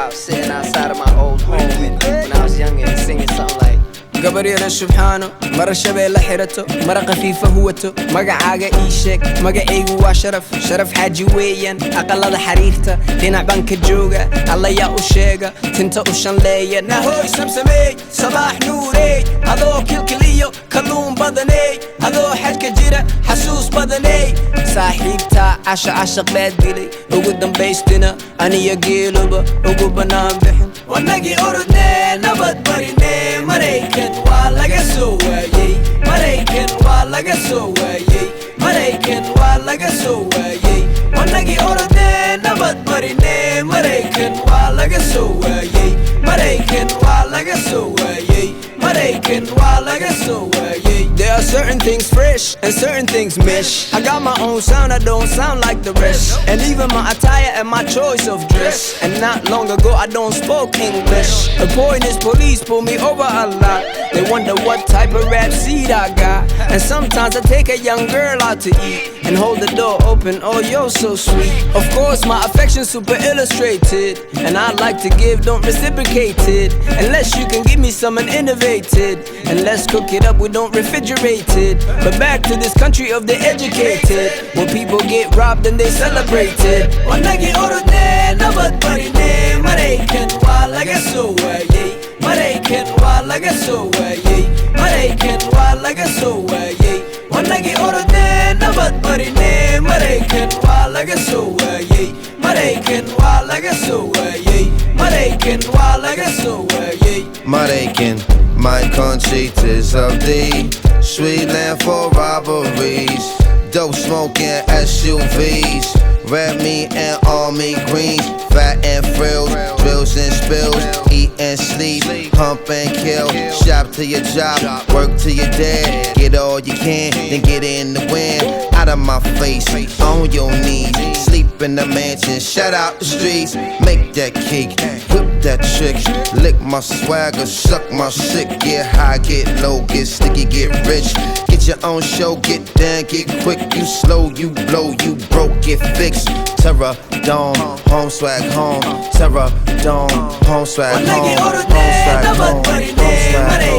Sitting outside of my old home when I was younger and singing something like قبر يرى سبحانه مرة شبيلة حيرته مرة خفيفة هوته مقعاقة إيشك مقعيق وشرف شرف حاجي ويا أقل حريرته دينا بانك الجوغة الله يا أشيغة تنتا أشان ليا نهوي سمسمي صباح نوري هذو كليو كلون بدني هذو حاج كجيرة حسوس بدني صاحبتا عشق بدلي وقدام بيستنا أني يقيلوبة وقوبنا بحن ونقي أردني نبت بريني مريكن والله سويي مريكن والله سويي مريكن والله سويي ونقي أردني نبت بريني مريكن والله سويي مريكن والله سويي مريكن والله سويي. There are certain things fresh and certain things mish. I got my own sound, I don't sound like the rest. And even my attire and my choice of dress. And not long ago I don't spoke English. The point is police pull me over a lot. They wonder what type of rap seed I got. And sometimes I take a young girl out to eat and hold the door open, oh you're so sweet. Of course my affection's super illustrated, and I like to give, don't reciprocate it. Unless you can give me something innovated, and let's cook it up, we don't refrigerate it. But back to this country of the educated, where people get robbed and they celebrate it. ونقي أردني نبت بريني مريكن والله سويي مريكن والله سويي مريكن والله سويي ونقي أردني نبت بريني مريكن والله سويي مريكن والله سويي مريكن والله سويي Maraiken, my country tis of thee. Sweet land for robberies, dope smoking SUVs, red meat and army greens, fat and frills, drills and spills, eat and sleep, pump and kill, shop to your job, work to your dad, get all you can, then get in the wind, out of my face, on your knees, sleep in the mansion, shut out the streets, make that cake, whip that trick, lick my swagger, suck my shit, get high, get low, get sticky, get rich, get your own show, get down, get quick, you slow, you blow, you broke, get fixed, Terror Dome, home swag home, Terror Dome, home swag home, home swag home, home swag home.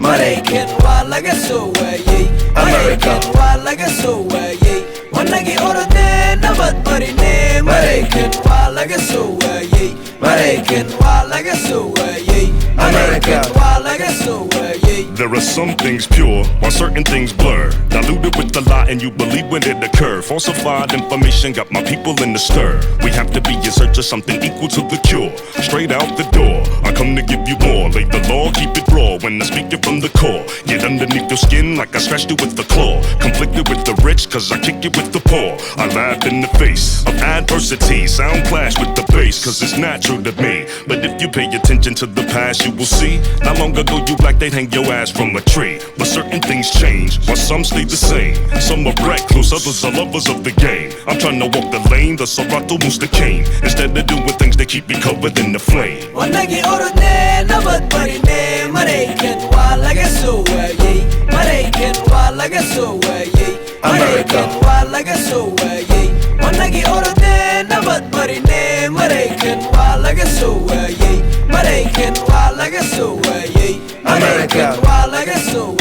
مريكن والله سويي مريكن والله سويي ونقي أردني نبت بريني مريكن والله سويي مريكن والله سويي مريكن والله سويي. There are some things pure, while certain things blur. Diluted with the lie and you believe when it occur. Falsified information got my people in the stir. We have to be in search of something equal to the cure. Straight out the door, I come to give you more. Lay the law, keep it raw when I speak it from the core. Get underneath your skin like I scratched it with the claw. Conflicted with the rich, cause I kick it with the poor. I laugh in the face of adversity. Sound clash with the bass, cause it's natural to me. But if you pay attention to the past, you will see. Not long ago you like they'd hang your ass from a tree. But certain things change, while some stay the same. Some are recluse, others are lovers of the game. I'm trying to walk the lane, the Serato moves the cane. Instead of doing things that keep me covered in the flame. ونقي أردني نبت بريني مريكن والله سويي مريكن والله سويي مريكن والله سويي ونقي أردني نبت بريني مريكن والله سويي مريكن والله سويي مريكن والله سويي.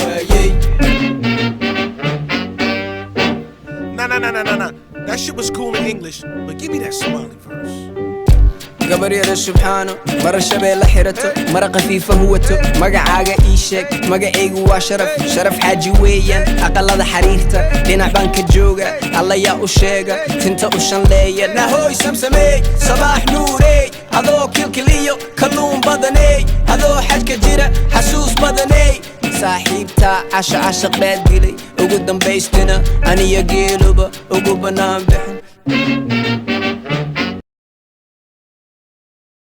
Nah. That shit was cool in English, but give me that Somali verse. قبر يرى سبحانه مرة شبيلة حيرته مرة خفيفة هوته مقعاقة إيشك مقعيق وشرف شرف حاجي ويا أقل حريرته دينا بانك الجوغة الله يا أشيغة تنتا أشان ليا نهوي سمسمي صباح نوري هذو كليو كلون بدني هذو حاج كجيرة حسوس بدني صاحبتا عشق بدلي وقدام بيستنا أني يقيلوبة وقوبنا بحن